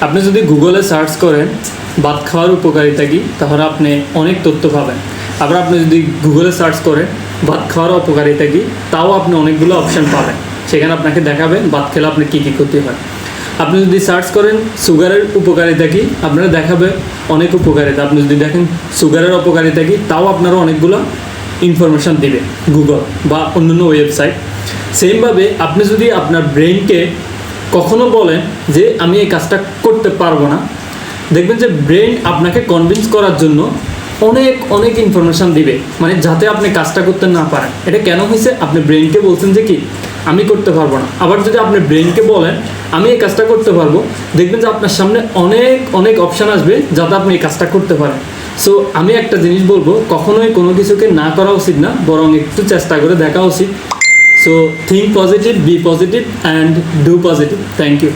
আপনি যদি গুগলে সার্চ করেন ভাত খাওয়ার উপকারিতা কী, তাহলে আপনি অনেক তথ্য পাবেন। আবার আপনি যদি গুগলে সার্চ করেন ভাত খাওয়ার অপকারিতা কী, তাও আপনি অনেকগুলো অপশান পাবেন। সেখানে আপনাকে দেখাবে ভাত খেলে আপনার কী কী ক্ষতি হয়। আপনি যদি সার্চ করেন সুগারের উপকারিতা কী, আপনারা দেখাবে অনেক উপকারিতা। আপনি যদি দেখেন সুগারের অপকারিতা কী, তাও আপনারা অনেকগুলো ইনফরমেশান দেবে গুগল বা অন্যান্য ওয়েবসাইট। সেমভাবে আপনি যদি আপনার ব্রেনকে কখনো বলেন যে আমি এই কাজটা করতে পারবো না, দেখবেন যে ব্রেন আপনাকে কনভিন্স করার জন্য অনেক অনেক ইনফরমেশান দিবে, মানে যাতে আপনি কাজটা করতে না পারেন। এটা কেন হয়েছে? আপনি ব্রেনকে বলছেন যে কি আমি করতে পারবো না। আবার যদি আপনি ব্রেনকে বলেন আমি এই কাজটা করতে পারবো, দেখবেন যে আপনার সামনে অনেক অনেক অপশান আসবে যাতে আপনি এই কাজটা করতে পারেন। সো আমি একটা জিনিস বলবো, কখনোই কোনো কিছুকে না করা উচিত না, বরং একটু চেষ্টা করে দেখা উচিত। So think positive, be positive and do positive. Thank you.